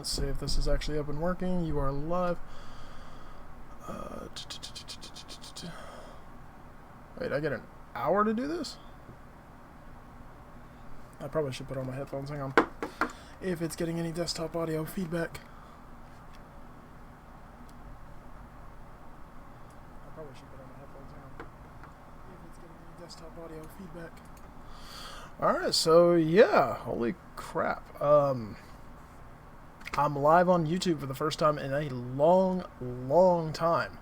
Let's see if this is actually up and working. You are live. Wait, I get an hour to do this? I probably should put on my headphones. Hang on. If it's getting any desktop audio feedback. I probably should put on my headphones. Hang on. If it's getting any desktop audio feedback. Alright, so yeah. Holy crap. I'm live on YouTube for the first time in a long time.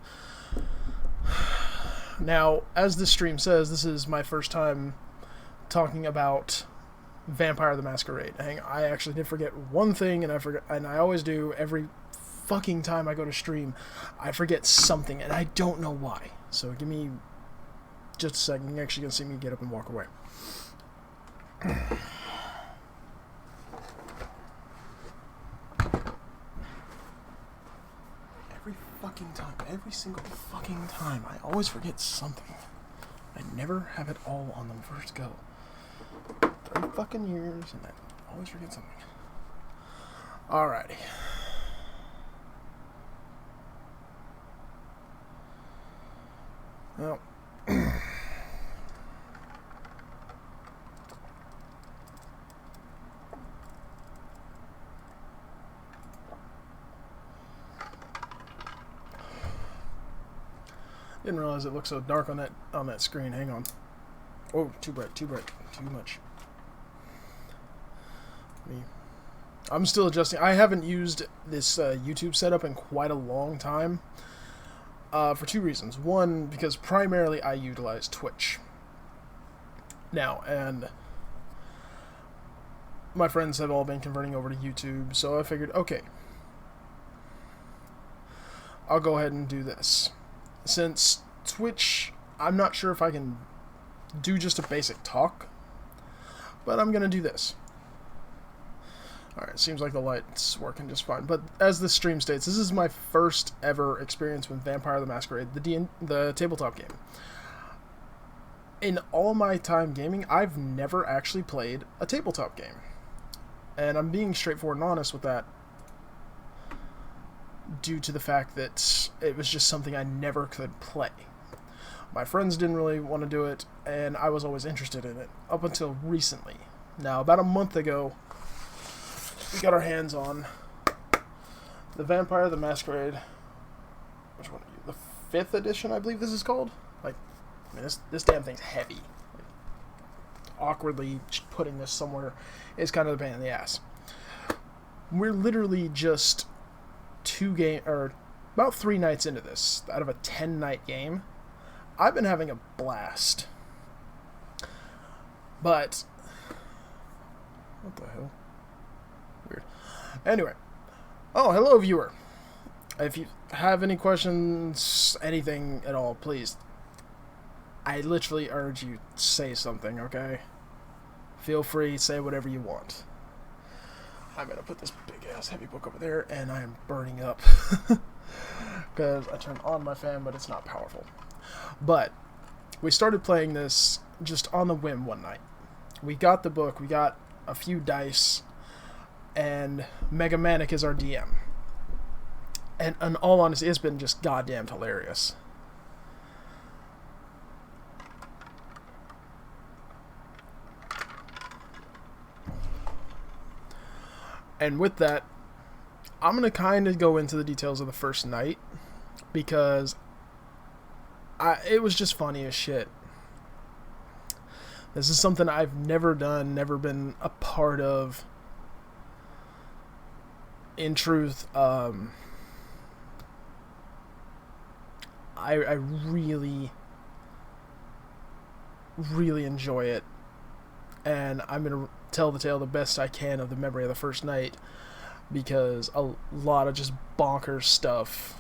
Now, as this stream says, this is my first time talking about Vampire the Masquerade. I actually did forget one thing, and I always do every fucking time I go to stream. I forget something, and I don't know why. So give me just a second. You're actually gonna see me get up and walk away. Every single fucking time, I always forget something. I never have it all on the first go. 3 fucking years, and I always forget something. Alrighty. Well. Didn't realize it looked so dark on that screen. Hang on. Oh, too bright, too much. I'm still adjusting. I haven't used this YouTube setup in quite a long time. For 2 reasons. One, because primarily I utilize Twitch now, and my friends have all been converting over to YouTube, so I figured, okay, I'll go ahead and do this. Since Twitch, I'm not sure if I can do just a basic talk, but I'm going to do this. Alright, seems like the light's working just fine. But as the stream states, this is my first ever experience with Vampire the Masquerade, the tabletop game. In all my time gaming, I've never actually played a tabletop game. And I'm being straightforward and honest with that, due to the fact that it was just something I never could play. My friends didn't really want to do it, and I was always interested in it, up until recently. Now, about a month ago, we got our hands on the Vampire the Masquerade. Which one are you? The 5th edition, I believe this is called? Like, I mean, this damn thing's heavy. Like, awkwardly putting this somewhere is kind of a pain in the ass. We're literally just about 3 nights into this, out of a 10-night game. I've been having a blast. But what the hell? Weird. Anyway. Oh, hello, viewer. If you have any questions, anything at all, please, I literally urge you, say something, okay? Feel free, say whatever you want. I'm going to put this big-ass heavy book over there, and I am burning up. Because I turned on my fan, but it's not powerful. But we started playing this just on the whim one night. We got the book, we got a few dice, and Mega Manic is our DM. And in all honesty, it's been just goddamn hilarious. And with that, I'm going to kind of go into the details of the first night, because it was just funny as shit. This is something I've never done, never been a part of. In truth, I really enjoy it, and I'm going to tell the tale the best I can of the memory of the first night, because a lot of just bonkers stuff.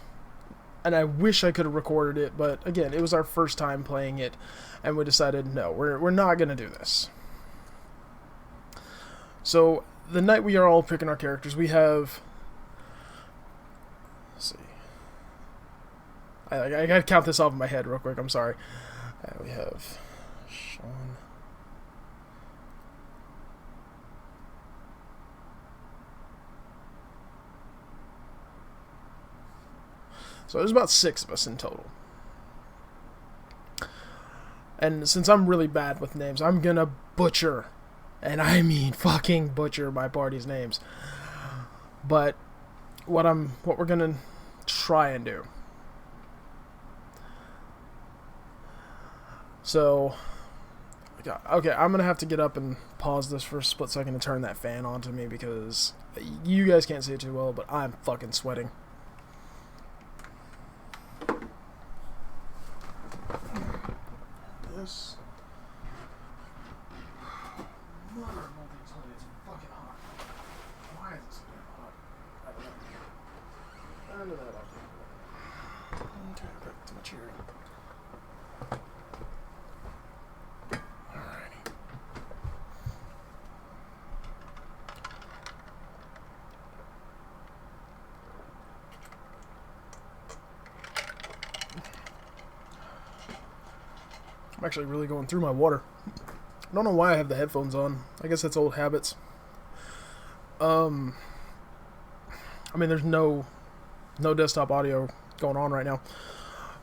And I wish I could have recorded it, but again, it was our first time playing it, and we decided, no, we're not going to do this. So, the night we are all picking our characters, we have... Let's see. I gotta count this off in my head real quick, I'm sorry. We have Sean... So there's about 6 of us in total. And since I'm really bad with names, I'm gonna butcher, and I mean fucking butcher, my party's names. But what we're gonna try and do. So, okay, I'm gonna have to get up and pause this for a split second to turn that fan on to me because you guys can't see it too well, but I'm fucking sweating. This. Mother of all things holy, it's fucking hot. Why is it so damn hot? I don't know. Turn that off. Okay, back to my chair. Alrighty. I'm actually really going through my water. I don't know why I have the headphones on. I guess that's old habits. I mean, there's no desktop audio going on right now.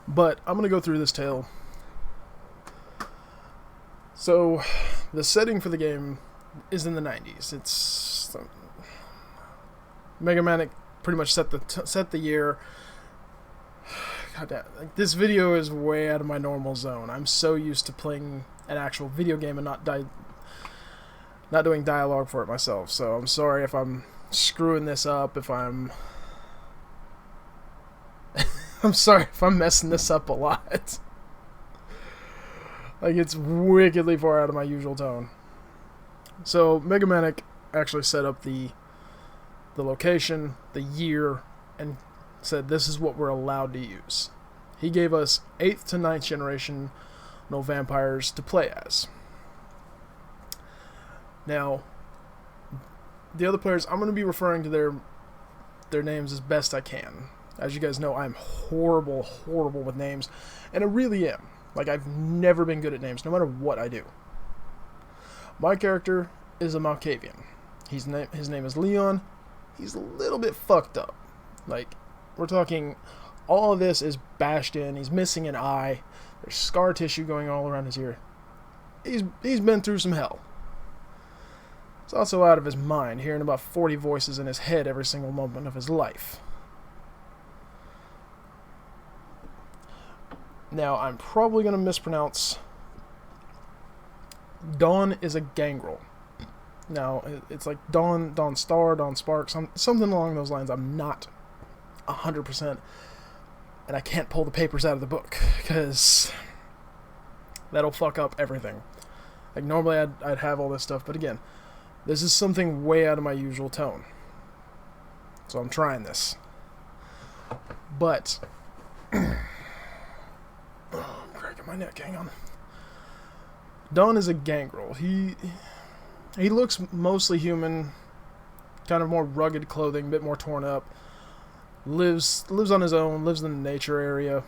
But I'm going to go through this tale. So, the setting for the game is in the 90s. It's... Mega Man pretty much set the year. God damn, like, this video is way out of my normal zone. I'm so used to playing an actual video game and not doing dialogue for it myself. So I'm sorry if I'm screwing this up, if I'm sorry if I'm messing this up a lot. Like, it's wickedly far out of my usual tone. So Mega Man actually set up the location, the year, and said this is what we're allowed to use. He gave us 8th to 9th generation no vampires to play as. Now, the other players, I'm going to be referring to their names as best I can. As you guys know, I'm horrible with names, and I really am. Like, I've never been good at names, no matter what I do. My character is a Malkavian. His name is Leon. He's a little bit fucked up. Like, we're talking, all of this is bashed in. He's missing an eye. There's scar tissue going all around his ear. He's been through some hell. He's also out of his mind, hearing about 40 voices in his head every single moment of his life. Now, I'm probably going to mispronounce. Dawn is a gangrel. Now, it's like Dawn Star, Dawn Spark, something along those lines. I'm not 100%, and I can't pull the papers out of the book because that'll fuck up everything. Like, normally I'd have all this stuff, but again, this is something way out of my usual tone, so I'm trying this. But oh, I'm cracking my neck. Hang on. Dawn is a gangrel. He looks mostly human, kind of more rugged clothing, a bit more torn up. Lives on his own, lives in the nature area.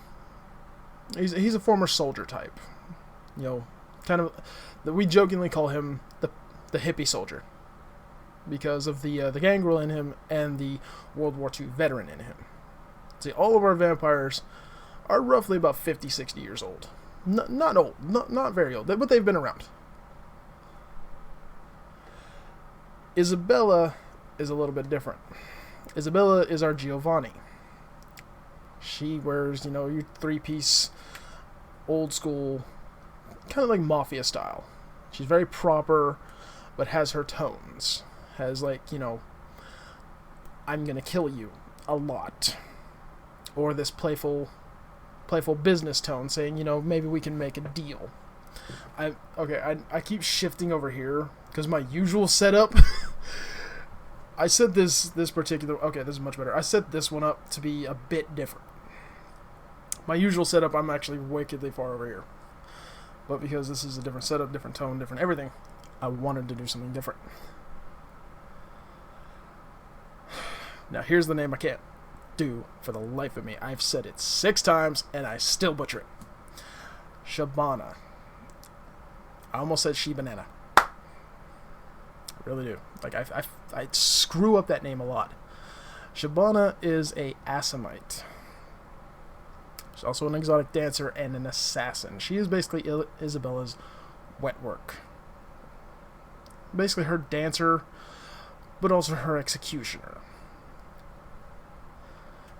He's a former soldier type. You know, kind of, we jokingly call him the hippie soldier because of the gangrel in him and the World War II veteran in him. See, all of our vampires are roughly about 50, 60 years old. Not old, not very old, but they've been around. Isabella is a little bit different. Isabella is our Giovanni. She wears, you know, your 3-piece, old school, kind of like mafia style. She's very proper, but has her tones. Has, like, you know, I'm gonna kill you a lot. Or this playful business tone saying, you know, maybe we can make a deal. I keep shifting over here because my usual setup I set this particular... Okay, this is much better. I set this one up to be a bit different. My usual setup, I'm actually wickedly far over here. But because this is a different setup, different tone, different everything, I wanted to do something different. Now, here's the name I can't do for the life of me. I've said it 6 times, and I still butcher it. Shabana. I almost said She-Banana. I really do. Like, I screw up that name a lot. Shabana is a Assamite. She's also an exotic dancer and an assassin. She is basically Isabella's wet work. Basically her dancer, but also her executioner.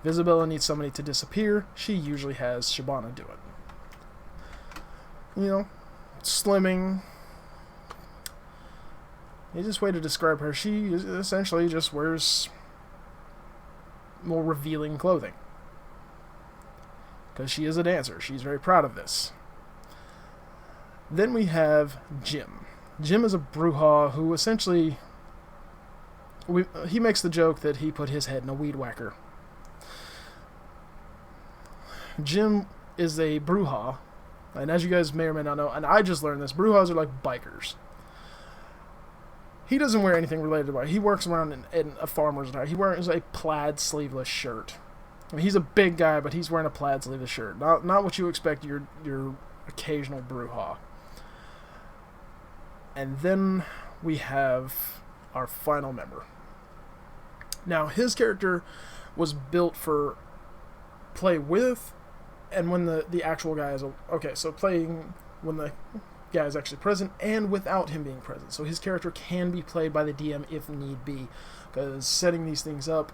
If Isabella needs somebody to disappear, she usually has Shabana do it. You know, slimming. The easiest way to describe her, she essentially just wears more revealing clothing. Because she is a dancer. She's very proud of this. Then we have Jim. Jim is a Bruja who essentially... he makes the joke that he put his head in a weed whacker. Jim is a Bruja, and as you guys may or may not know, and I just learned this, Brujas are like bikers. He doesn't wear anything related to bike. He works around in a farmer's attire. He wears a plaid sleeveless shirt. I mean, he's a big guy, but he's wearing a plaid sleeveless shirt. Not what you expect your occasional Bruja. And then we have our final member. Now, his character was built for play with, and when the actual guy is... Okay, so playing when the guy is actually present, and without him being present. So his character can be played by the DM if need be. Because setting these things up,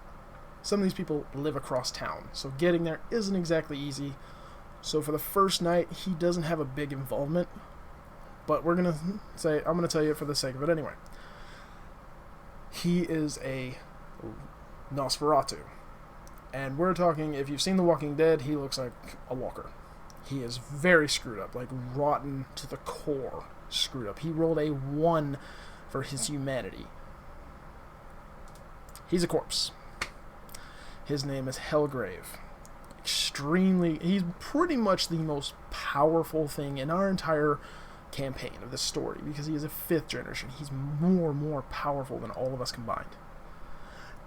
some of these people live across town. So getting there isn't exactly easy. So for the first night, he doesn't have a big involvement. But I'm going to tell you it for the sake of it anyway. He is a Nosferatu. And we're talking, if you've seen The Walking Dead, he looks like a walker. He is very screwed up, like rotten to the core screwed up. He rolled a 1 for his humanity. He's a corpse. His name is Hellgrave. He's pretty much the most powerful thing in our entire campaign of this story, because he is a 5th generation. He's more powerful than all of us combined.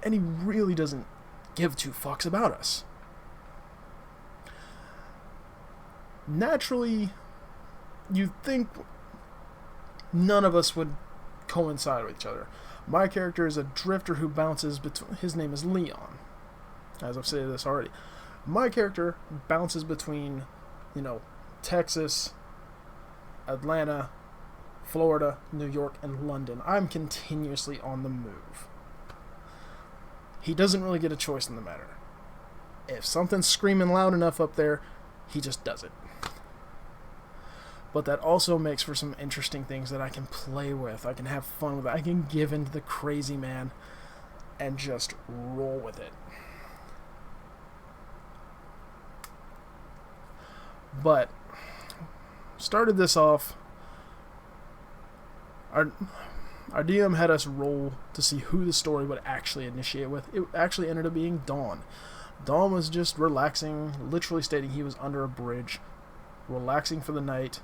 And he really doesn't give 2 fucks about us. Naturally, you'd think none of us would coincide with each other. My character is a drifter who bounces between... His name is Leon, as I've said this already. My character bounces between, Texas, Atlanta, Florida, New York, and London. I'm continuously on the move. He doesn't really get a choice in the matter. If something's screaming loud enough up there, he just does it. But that also makes for some interesting things that I can play with. I can have fun with it. I can give into the crazy man and just roll with it. But started this off. Our DM had us roll to see who the story would actually initiate with. It actually ended up being Dawn. Dawn was just relaxing, literally stating he was under a bridge, relaxing for the night,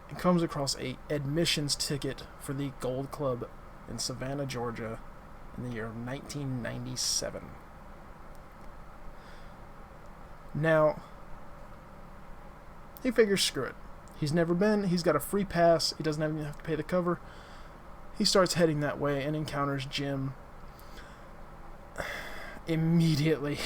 and comes across a admissions ticket for the Gold Club in Savannah, Georgia, in the year of 1997. Now, he figures, screw it. He's never been, he's got a free pass, he doesn't even have to pay the cover. He starts heading that way and encounters Jim immediately.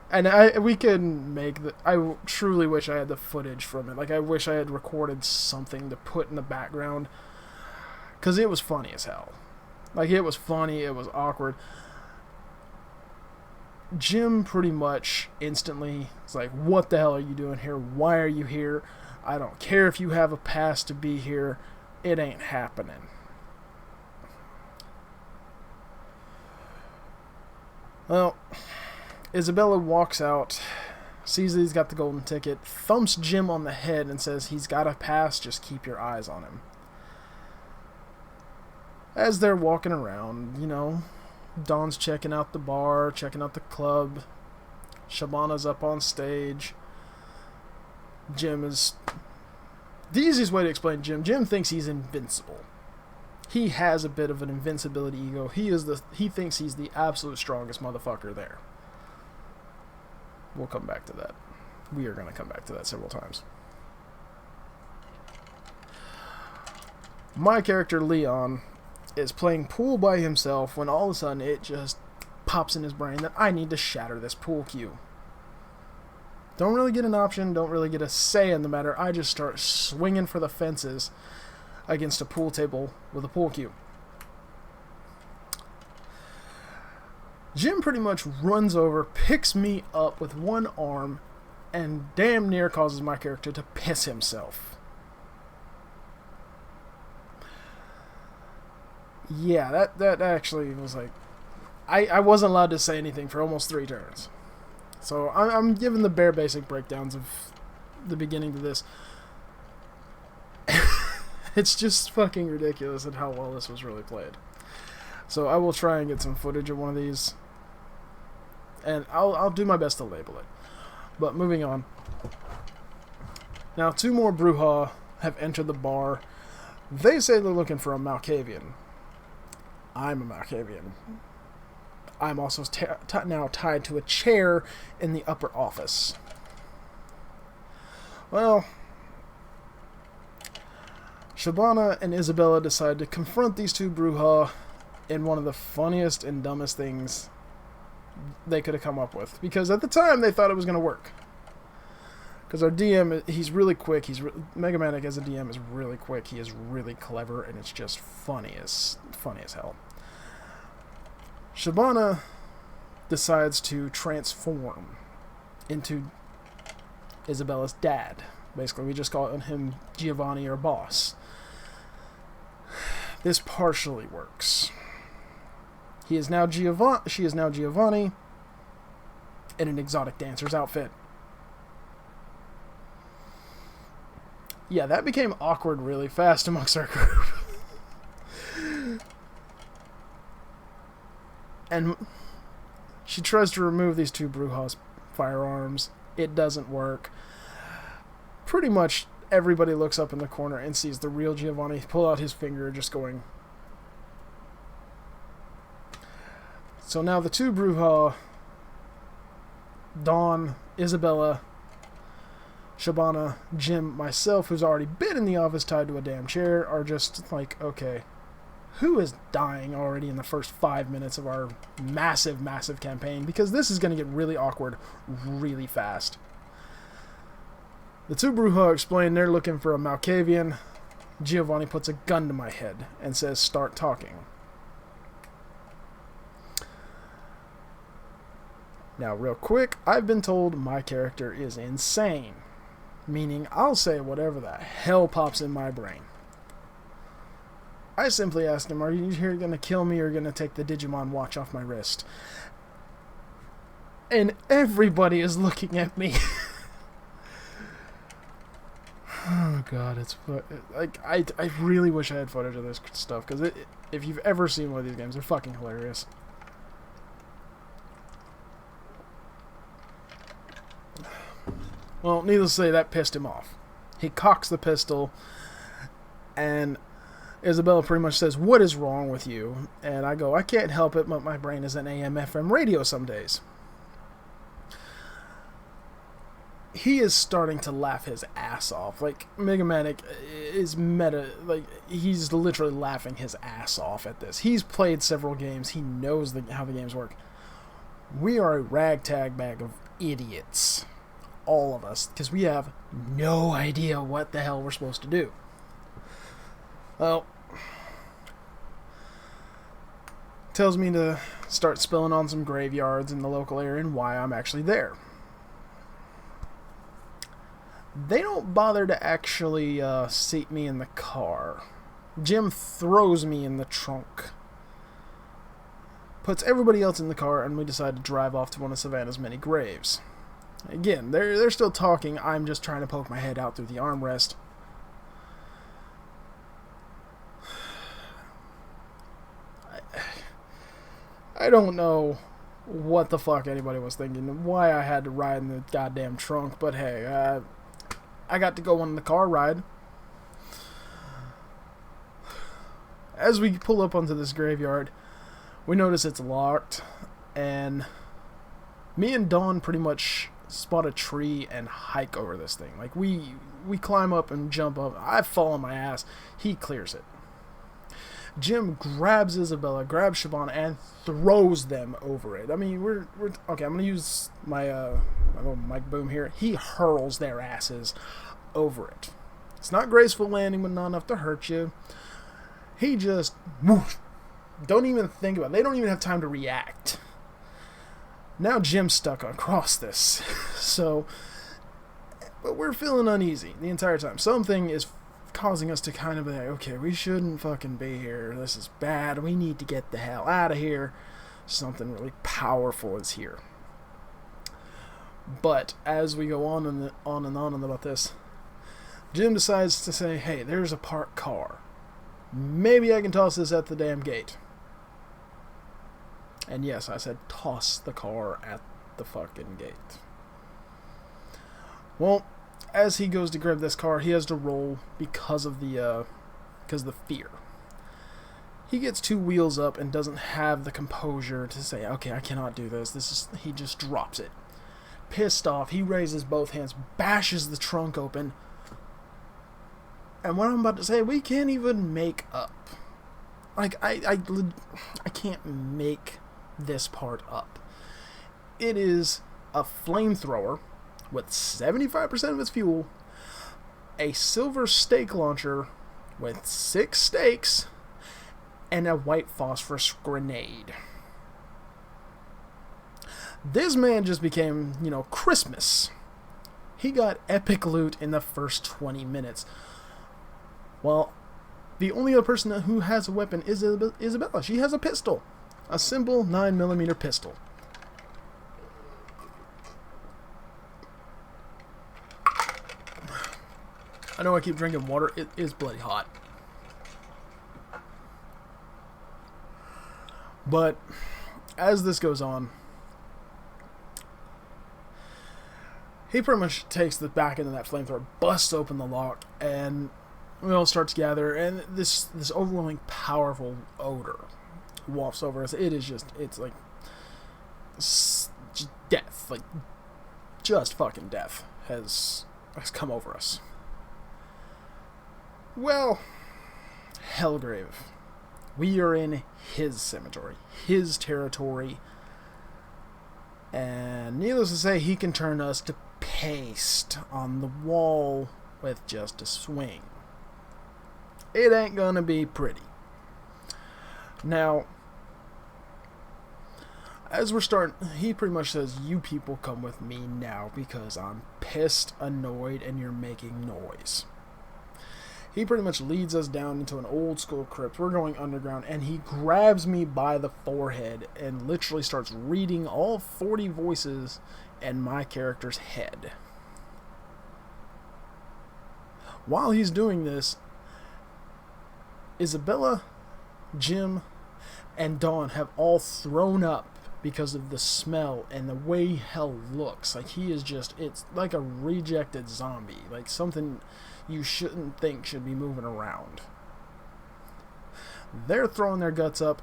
And we can make the... I truly wish I had the footage from it. Like, I wish I had recorded something to put in the background. Because it was funny as hell. Like, it was funny, it was awkward. Jim pretty much instantly is like, what the hell are you doing here? Why are you here? I don't care if you have a pass to be here. It ain't happening. Well, Isabella walks out, sees that he's got the golden ticket, thumps Jim on the head and says, he's got a pass, just keep your eyes on him. As they're walking around, Dawn's checking out the bar, checking out the club, Shabana's up on stage, Jim is... The easiest way to explain Jim thinks he's invincible. He has a bit of an invincibility ego. He thinks he's the absolute strongest motherfucker there. We'll come back to that. We are going to come back to that several times. My character, Leon, is playing pool by himself when all of a sudden it just pops in his brain that I need to shatter this pool cue. Don't really get an option, don't really get a say in the matter. I just start swinging for the fences against a pool table with a pool cue. Jim pretty much runs over, picks me up with one arm, and damn near causes my character to piss himself. Yeah, that actually was like... I wasn't allowed to say anything for almost 3 turns. So I'm giving the bare basic breakdowns of the beginning to this. It's just fucking ridiculous at how well this was really played. So I will try and get some footage of one of these. And I'll do my best to label it. But moving on. Now 2 more Brujah have entered the bar. They say they're looking for a Malkavian. I'm a Malkavian. I'm also now tied to a chair in the upper office. Well, Shabana and Isabella decide to confront these 2 Brujah in one of the funniest and dumbest things they could have come up with. Because at the time, they thought it was going to work. Because our DM, he's really quick. Megamatic as a DM is really quick. He is really clever, and it's just funny as hell. Shabana decides to transform into Isabella's dad. Basically, we just call him Giovanni or boss. This partially works. She is now Giovanni in an exotic dancer's outfit. Yeah, that became awkward really fast amongst our group. And she tries to remove these 2 Brujah's firearms. It doesn't work. Pretty much everybody looks up in the corner and sees the real Giovanni pull out his finger, just going. So now the 2 Brujah, Dawn, Isabella, Shabana, Jim, myself, who's already been in the office tied to a damn chair, are just like, okay, who is dying already in the first 5 minutes of our massive, massive campaign? Because this is going to get really awkward really fast. The 2 Brujah explain they're looking for a Malkavian. Giovanni puts a gun to my head and says, start talking. Now, real quick, I've been told my character is insane. Meaning, I'll say whatever the hell pops in my brain. I simply asked him, are you here going to kill me or going to take the Digimon watch off my wrist? And everybody is looking at me. Oh god, it's like I really wish I had footage of this stuff, because if you've ever seen one of these games, they're fucking hilarious. Well, needless to say, that pissed him off. He cocks the pistol, and Isabella pretty much says, what is wrong with you? And I go, I can't help it, but my brain is an AM/FM radio some days. He is starting to laugh his ass off. Like, Megamatic is like, he's literally laughing his ass off at this. He's played several games. He knows how the games work. We are a ragtag bag of idiots. All of us. Because we have no idea what the hell we're supposed to do. Well, tells me to start spilling on some graveyards in the local area and why I'm actually there. They don't bother to actually seat me in the car. Jim throws me in the trunk. Puts everybody else in the car, and we decide to drive off to one of Savannah's many graves. Again, they're still talking. I'm just trying to poke my head out through the armrest. I don't know what the fuck anybody was thinking, why I had to ride in the goddamn trunk, but hey, I got to go on the car ride. As we pull up onto this graveyard, we notice it's locked, and me and Dawn pretty much spot a tree and hike over this thing. Like, we climb up and jump up. I fall on my ass. He clears it. Jim grabs Isabella, grabs Siobhan, and throws them over it. I mean, we're okay. I'm gonna use my little mic boom here. He hurls their asses over it. It's not graceful landing, but not enough to hurt you. He just whoosh, don't even think about it. They don't even have time to react. Now Jim's stuck across this, so. But we're feeling uneasy the entire time. Something is causing us to kind of be like, okay, we shouldn't fucking be here. This is bad. We need to get the hell out of here. Something really powerful is here. But as we go on and on about this, Jim decides to say, hey, there's a parked car. Maybe I can toss this at the damn gate. And yes, I said toss the car at the fucking gate. Well, as he goes to grab this car, he has to roll because of the fear. He gets 2 wheels up and doesn't have the composure to say, okay, I cannot do this. He just drops it. Pissed off, he raises both hands, bashes the trunk open. And what I'm about to say, we can't even make up. Like, I can't make this part up. It is a flamethrower with 75% of its fuel, a silver stake launcher with 6 stakes, and a white phosphorus grenade. This man just became, Christmas. He got epic loot in the first 20 minutes. Well, the only other person who has a weapon is Isabella. She has a pistol. A simple 9mm pistol. I know I keep drinking water. It is bloody hot. But as this goes on, he pretty much takes the back end of that flamethrower, busts open the lock, and we all start to gather, and this overwhelming, powerful odor wafts over us. It's like just death, like just fucking death has come over us. Well, Hellgrave. We are in his cemetery, his territory, and needless to say, he can turn us to paste on the wall with just a swing. It ain't gonna be pretty. Now, as we're starting, he pretty much says, you people come with me now because I'm pissed, annoyed, and you're making noise. He pretty much leads us down into an old school crypt. We're going underground, and he grabs me by the forehead and literally starts reading all 40 voices in my character's head. While he's doing this, Isabella, Jim, and Dawn have all thrown up because of the smell and the way hell looks. Like, he is just, it's like a rejected zombie. Like something you shouldn't think should be moving around. They're throwing their guts up.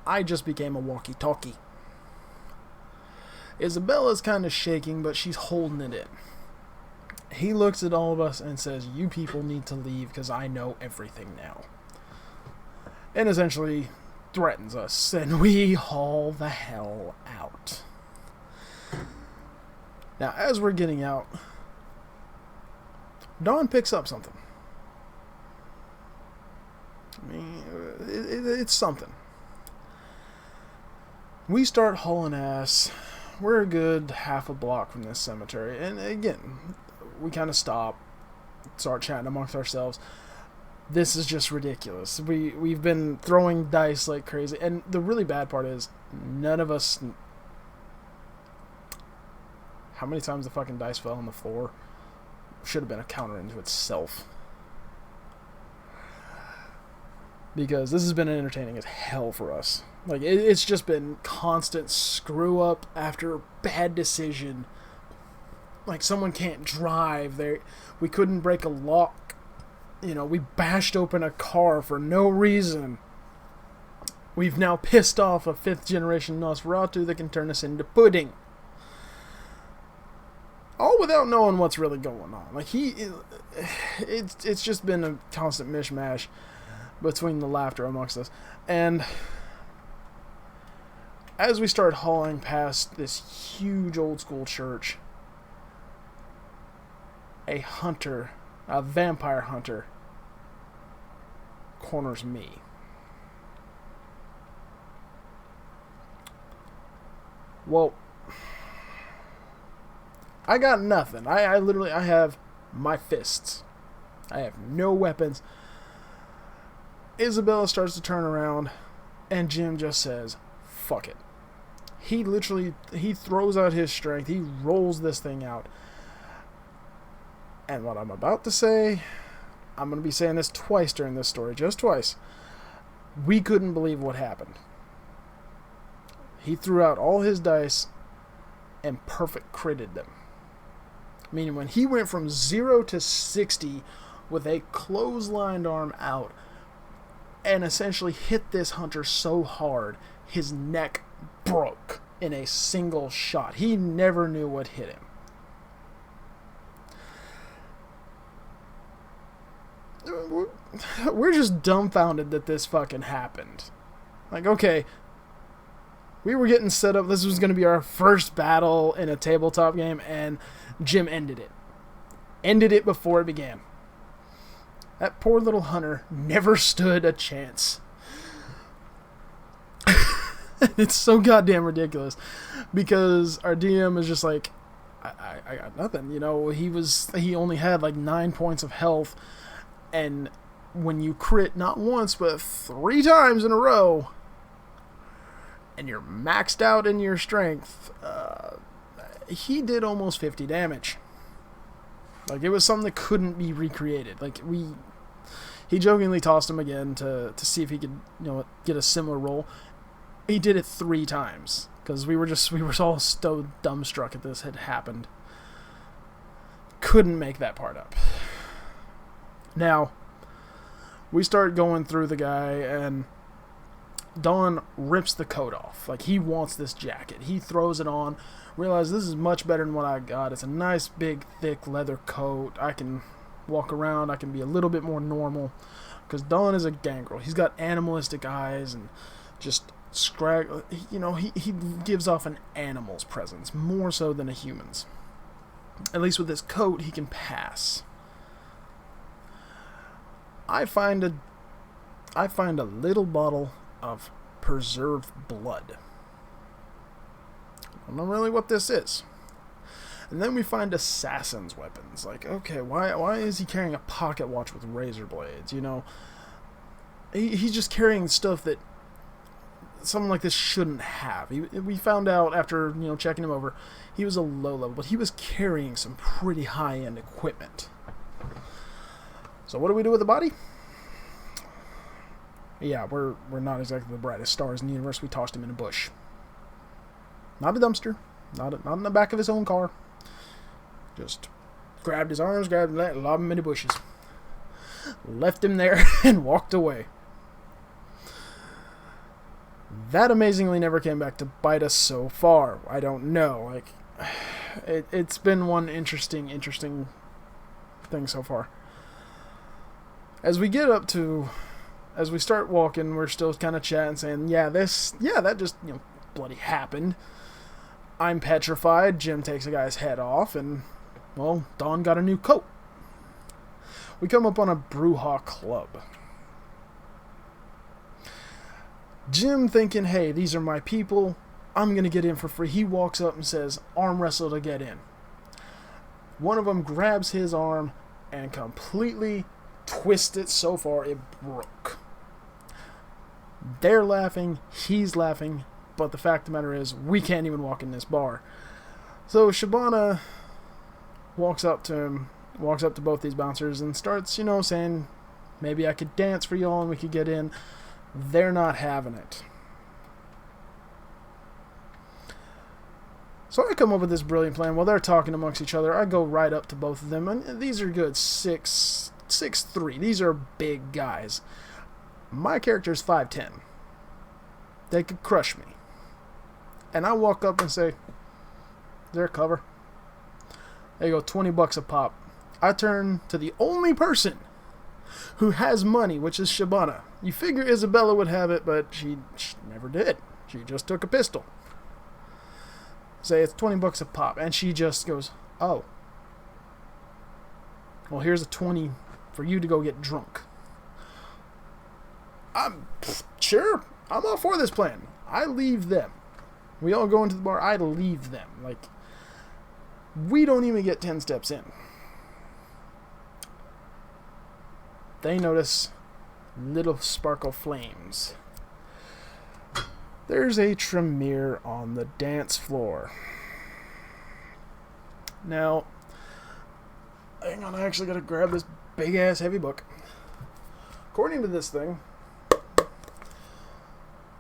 I just became a walkie-talkie. Isabella's kind of shaking, but she's holding it in. He looks at all of us and says, you people need to leave because I know everything now. And essentially threatens us, and we haul the hell out. Now, as we're getting out, Dawn picks up something. I mean, it's something. We start hauling ass. We're a good half a block from this cemetery, and again, we kind of stop, start chatting amongst ourselves. This is just ridiculous. We've been throwing dice like crazy, and the really bad part is none of us. How many times the fucking dice fell on the floor? Should have been a counter into itself. Because this has been entertaining as hell for us. Like, it's just been constant screw up after bad decision. Like, someone can't drive. We couldn't break a lock. We bashed open a car for no reason. We've now pissed off a 5th generation Nosferatu that can turn us into pudding. All without knowing what's really going on. Like, it's just been a constant mishmash. between the laughter amongst us. And as we start hauling past this huge old school church, a hunter, a vampire hunter, corners me. Well, I got nothing. I literally have my fists. I have no weapons. Isabella starts to turn around, and Jim just says, fuck it. He throws out his strength. He rolls this thing out. And what I'm about to say, I'm going to be saying this twice during this story, just twice. We couldn't believe what happened. He threw out all his dice and perfect critted them. Meaning when he went from 0 to 60 with a clotheslined arm out and essentially hit this hunter so hard, his neck broke in a single shot. He never knew what hit him. We're just dumbfounded that this fucking happened. Like, okay, we were getting set up. This was going to be our first battle in a tabletop game, and Jim ended it. Ended it before it began. That poor little hunter never stood a chance. It's so goddamn ridiculous. Because our DM is just like, I got nothing. You know, he only had like 9 points of health. And when you crit not once, but 3 times in a row, and you're maxed out in your strength, he did almost 50 damage. Like, it was something that couldn't be recreated. Like, he jokingly tossed him again to see if he could, get a similar roll. He did it 3 times, because we were all so dumbstruck at this had happened. Couldn't make that part up. Now, we start going through the guy, and Don rips the coat off. Like, he wants this jacket. He throws it on, realizes this is much better than what I got. It's a nice, big, thick leather coat. I can walk around. I can be a little bit more normal. Because Don is a gangrel. He's got animalistic eyes and just he gives off an animal's presence, more so than a human's. At least with this coat, he can pass. I find a little bottle of preserved blood. I don't know really what this is. And then we find assassin's weapons. Like, okay, why is he carrying a pocket watch with razor blades? He's just carrying stuff that someone like this shouldn't have. We found out after checking him over, he was a low level, but he was carrying some pretty high end equipment. So what do we do with the body? Yeah, we're not exactly the brightest stars in the universe. We tossed him in a bush. Not a dumpster. Not in the back of his own car. Just grabbed his arms, lobbed him in the bushes. Left him there and walked away. That amazingly never came back to bite us so far. I don't know. Like, it's been one interesting thing so far. As we start walking, we're still kind of chatting, saying, that just, bloody happened. I'm petrified. Jim takes a guy's head off, and, well, Don got a new coat. We come up on a Brewhaw club. Jim thinking, hey, these are my people. I'm going to get in for free. He walks up and says, arm wrestle to get in. One of them grabs his arm and completely twists it so far it broke. They're laughing. He's laughing. But the fact of the matter is, we can't even walk in this bar. So Shabana walks up to both these bouncers and starts, saying, maybe I could dance for y'all and we could get in. They're not having it. So I come up with this brilliant plan. While they're talking amongst each other, I go right up to both of them. And these are good 6'3". These are big guys. My character's 5'10". They could crush me. And I walk up and say, is there a cover? There you go, $20 a pop. I turn to the only person who has money, which is Shabana. You figure Isabella would have it, but she never did. She just took a pistol. Say it's $20 a pop, and she just goes, oh. Well, here's a 20 for you to go get drunk. Sure, I'm all for this plan. I leave them. We all go into the bar, I leave them. Like, we don't even get 10 steps in. They notice little sparkle flames. There's a Tremere on the dance floor. Now, hang on, I actually gotta grab this big ass heavy book. According to this thing,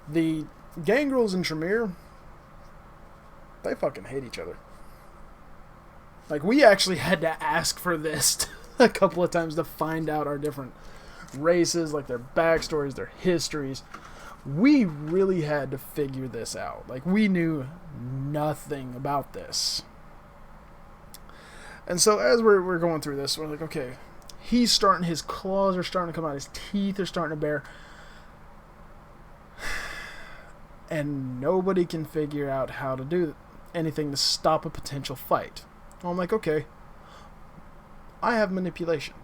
the Gangrels and Tremere, they fucking hate each other. Like, we actually had to ask for this a couple of times to find out our different races, like their backstories, their histories. We really had to figure this out. Like, we knew nothing about this. And so as we're going through this, we're like, okay, his claws are starting to come out, his teeth are starting to bare. And nobody can figure out how to do anything to stop a potential fight. Well, I'm like, okay, I have manipulation.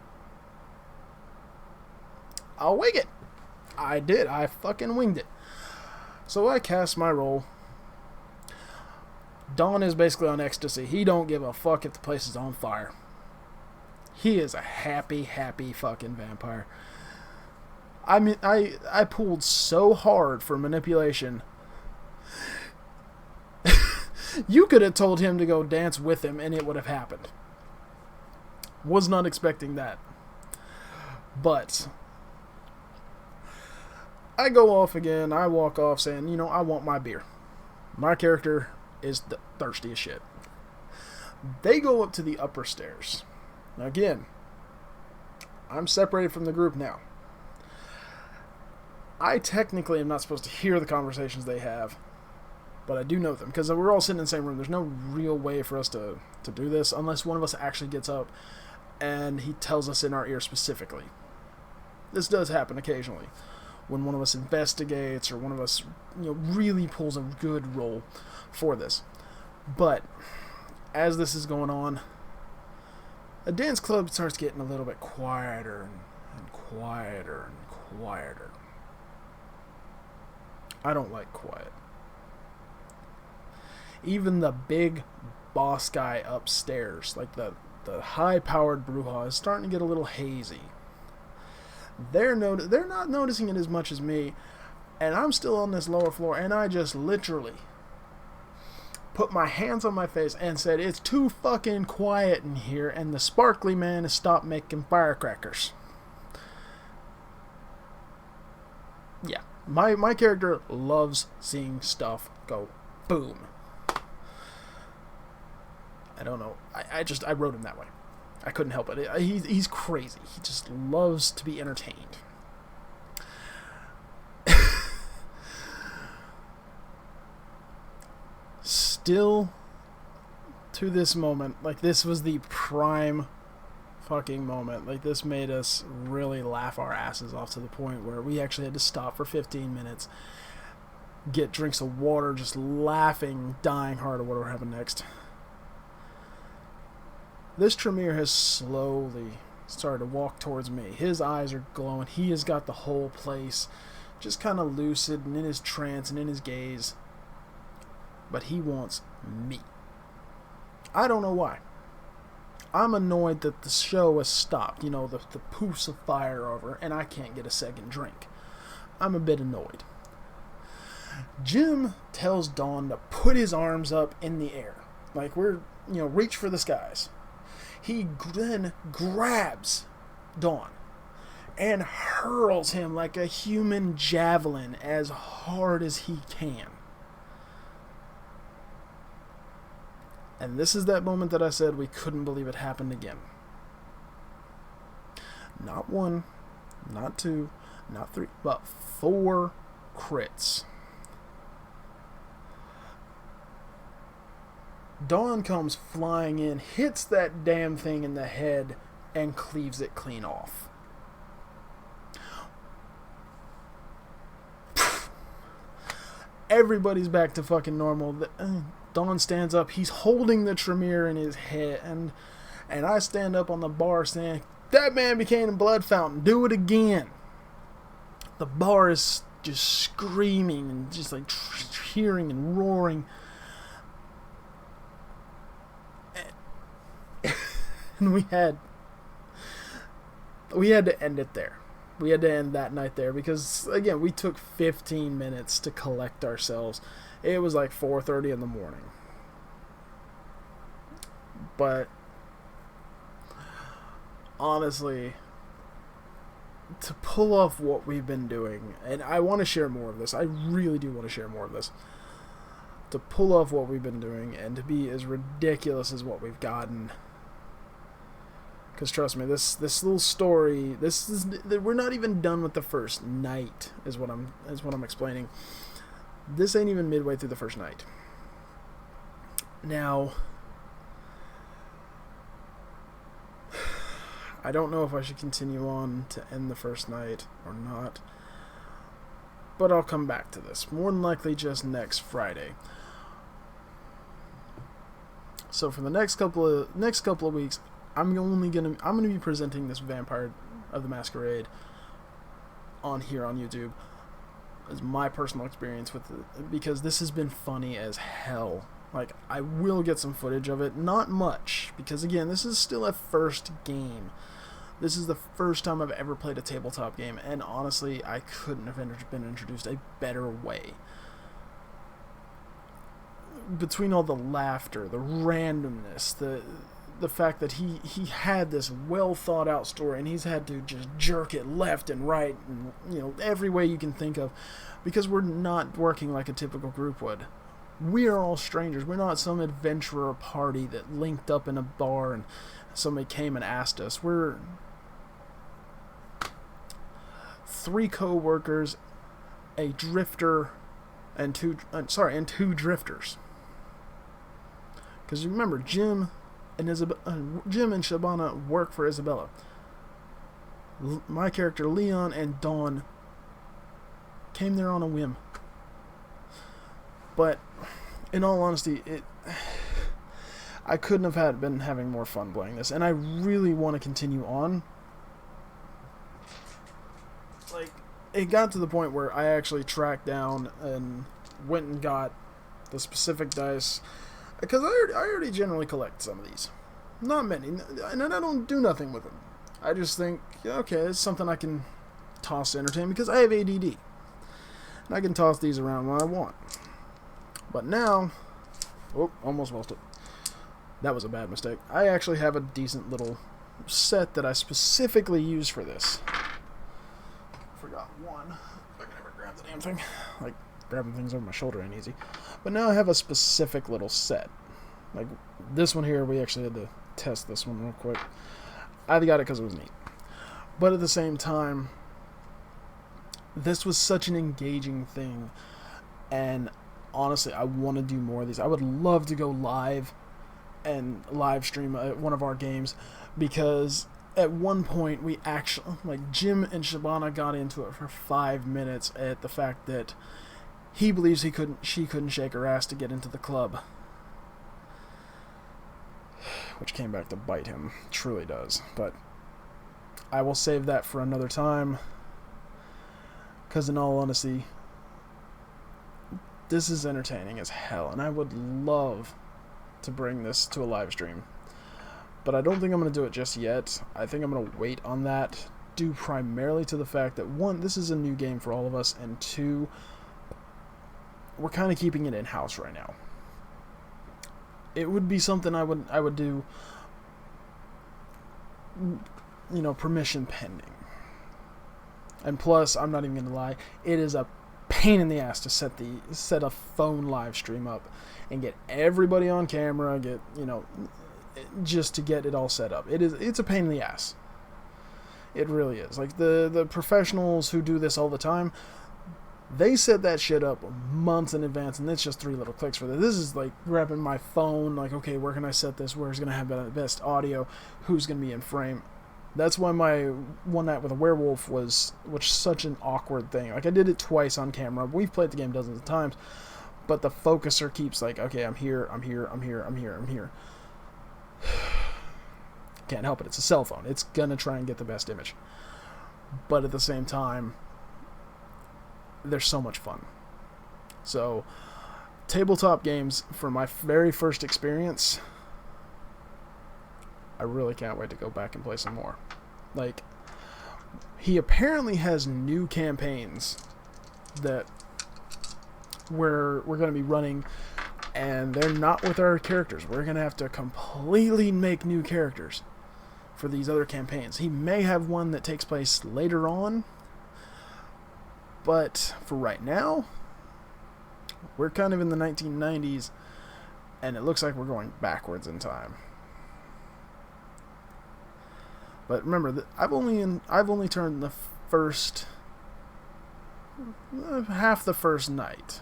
I'll wing it. I did. I fucking winged it. So I cast my roll. Don is basically on ecstasy. He don't give a fuck if the place is on fire. He is a happy, happy fucking vampire. I mean, I pulled so hard for manipulation. You could have told him to go dance with him and it would have happened. Was not expecting that. But I go off again. I walk off saying, I want my beer. My character is thirsty as shit. They go up to the upper stairs. Now again, I'm separated from the group now. I technically am not supposed to hear the conversations they have, but I do know them because we're all sitting in the same room. There's no real way for us to do this unless one of us actually gets up and he tells us in our ear specifically. This does happen occasionally when one of us investigates or one of us really pulls a good role for this. But as this is going on, a dance club starts getting a little bit quieter and quieter and quieter. I don't like quiet. Even the big boss guy upstairs, like the high-powered Bruja, is starting to get a little hazy. They're not noticing it as much as me, and I'm still on this lower floor, and I just literally put my hands on my face and said, it's too fucking quiet in here, and the sparkly man has stopped making firecrackers. Yeah, my character loves seeing stuff go boom. I don't know. I wrote him that way. I couldn't help it. He's crazy. He just loves to be entertained. Still, to this moment, like, this was the prime fucking moment. Like, this made us really laugh our asses off to the point where we actually had to stop for 15 minutes, get drinks of water, just laughing, dying hard at what we're having next. This Tremere has slowly started to walk towards me. His eyes are glowing. He has got the whole place just kind of lucid and in his trance and in his gaze. But he wants me. I don't know why. I'm annoyed that the show has stopped. The poofs of fire are over and I can't get a second drink. I'm a bit annoyed. Jim tells Dawn to put his arms up in the air. Like, reach for the skies. He then grabs Dawn and hurls him like a human javelin as hard as he can. And this is that moment that I said we couldn't believe it happened again. Not one, not two, not three, but 4 crits. Dawn comes flying in, hits that damn thing in the head, and cleaves it clean off. Everybody's back to fucking normal. Don stands up. He's holding the Tremere in his head, and I stand up on the bar saying, "That man became a blood fountain. Do it again." The bar is just screaming and just like cheering and roaring. And we had to end it there. We had to end that night there because, again, we took 15 minutes to collect ourselves. It was like 4:30 in the morning. But honestly, to pull off what we've been doing, and I want to share more of this. I really do want to share more of this. To pull off what we've been doing and to be as ridiculous as what we've gotten. Because trust me, this little story, we're not even done with the first night, is what I'm explaining. This ain't even midway through the first night. Now, I don't know if I should continue on to end the first night or not, but I'll come back to this. More than likely just next Friday. So for the next couple of weeks, I'm gonna be presenting this Vampire of the Masquerade on YouTube as my personal experience with it, because this has been funny as hell. Like, I will get some footage of it, not much, because again, this is still a first game. This is the first time I've ever played a tabletop game, and honestly, I couldn't have been introduced a better way. Between all the laughter, the randomness, the fact that he had this well thought out story and he's had to just jerk it left and right and, you know, every way you can think of, because we're not working like a typical group would. We are all strangers. We're not some adventurer party that linked up in a bar and somebody came and asked us. We're 3 co-workers, a drifter, and two drifters. Because remember, Jim and Shabana work for Isabella. My character Leon and Dawn came there on a whim. But in all honesty, I couldn't have been having more fun playing this, and I really want to continue on. Like, it got to the point where I actually tracked down and went and got the specific dice, because I already generally collect some of these. Not many, and I don't do nothing with them. I just think, okay, it's something I can toss to entertain, because I have ADD. And I can toss these around when I want. But now, almost lost it. That was a bad mistake. I actually have a decent little set that I specifically use for this. Forgot one. If I can ever grab the damn thing. Like, grabbing things over my shoulder ain't easy. But now I have a specific little set. Like, this one here, we actually had to test this one real quick. I got it because it was neat. But at the same time, this was such an engaging thing. And honestly, I want to do more of these. I would love to go live and live stream one of our games, because at one point we actually, like, Jim and Shabana got into it for 5 minutes at the fact that he believes she couldn't shake her ass to get into the club, which came back to bite him. Truly does. But I will save that for another time, because in all honesty, this is entertaining as hell, and I would love to bring this to a live stream. But I don't think I'm going to do it just yet. I think I'm going to wait on that, due primarily to the fact that, 1, this is a new game for all of us, and 2, we're kind of keeping it in-house right now. It would be something I would do, you know, permission pending. And plus, I'm not even going to lie, it is a pain in the ass to set a phone live stream up and get everybody on camera, just to get it all set up. It's a pain in the ass. It really is. Like, the professionals who do this all the time, they set that shit up months in advance, and it's just 3 little clicks for this. This is like grabbing my phone, like, okay, where can I set this? Where's going to have the best audio? Who's going to be in frame? That's why my one night with a werewolf was such an awkward thing. Like, I did it twice on camera. We've played the game dozens of times, but the focuser keeps like, okay, I'm here, I'm here, I'm here, I'm here, I'm here. Can't help it. It's a cell phone. It's gonna try and get the best image. But at the same time, they're so much fun. So, tabletop games, for my very first experience, I really can't wait to go back and play some more. Like, he apparently has new campaigns that we're going to be running, and they're not with our characters. We're going to have to completely make new characters for these other campaigns. He may have one that takes place later on, but for right now, we're kind of in the 1990s, and it looks like we're going backwards in time. But remember, I've only turned the first half the first night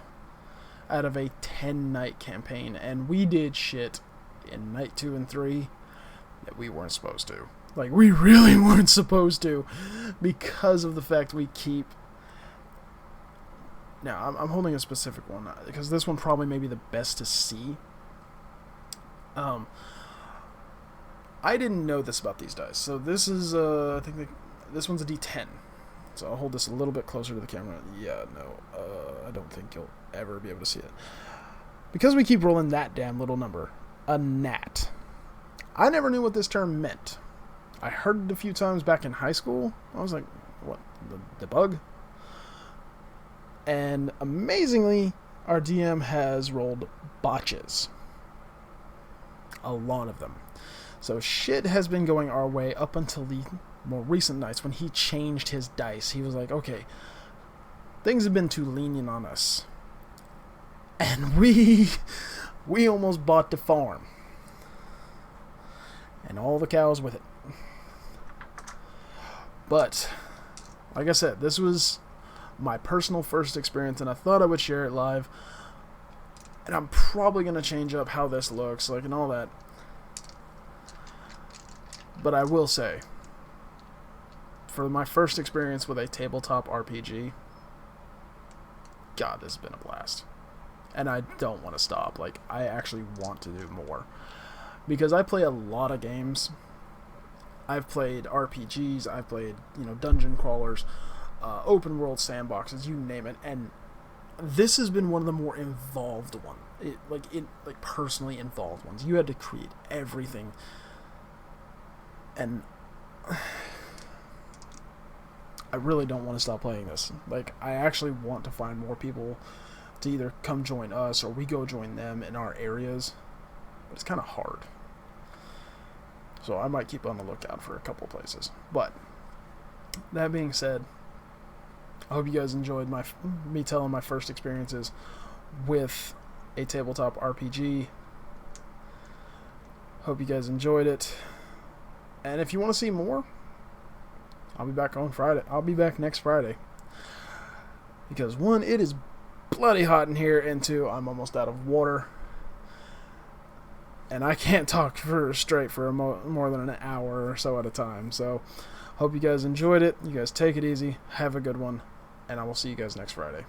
out of a 10-night campaign, and we did shit in night 2 and 3 that we weren't supposed to. Like, we really weren't supposed to, because of the fact we keep... Now, I'm holding a specific one, because this one probably may be the best to see. I didn't know this about these dice. So this is, I think this one's a D10. So I'll hold this a little bit closer to the camera. Yeah, no, I don't think you'll ever be able to see it. Because we keep rolling that damn little number, a gnat. I never knew what this term meant. I heard it a few times back in high school. I was like, what, the bug? And amazingly, our DM has rolled botches. A lot of them. So shit has been going our way up until the more recent nights when he changed his dice. He was like, okay, things have been too lenient on us. And we almost bought the farm. And all the cows with it. But, like I said, this was my personal first experience, and I thought I would share it live. And I'm probably going to change up how this looks, like, and all that. But I will say, for my first experience with a tabletop RPG, God, this has been a blast. And I don't want to stop. Like, I actually want to do more. Because I play a lot of games. I've played RPGs, I've played, dungeon crawlers, open world sandboxes, you name it. And this has been one of the more involved ones. Like personally involved ones. You had to create everything. And I really don't want to stop playing this. Like, I actually want to find more people to either come join us or we go join them in our areas. But it's kind of hard. So I might keep on the lookout for a couple places. But that being said, I hope you guys enjoyed me telling my first experiences with a tabletop RPG. Hope you guys enjoyed it. And if you want to see more, I'll be back on Friday. I'll be back next Friday. Because 1, it is bloody hot in here, and 2, I'm almost out of water. And I can't talk straight for more than an hour or so at a time. So, hope you guys enjoyed it. You guys take it easy. Have a good one. And I will see you guys next Friday.